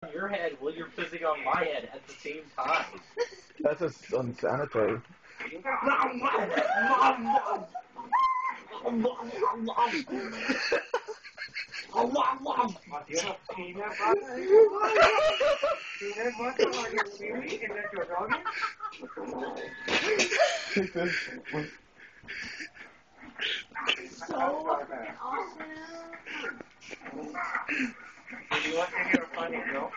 on your head while you're pissing on my head at the same time. That's just unsanitary. Do you have peanut butter? Peanut butter on your sweetie and let your doggy? Take this. So awesome. Do you want to hear a funny joke?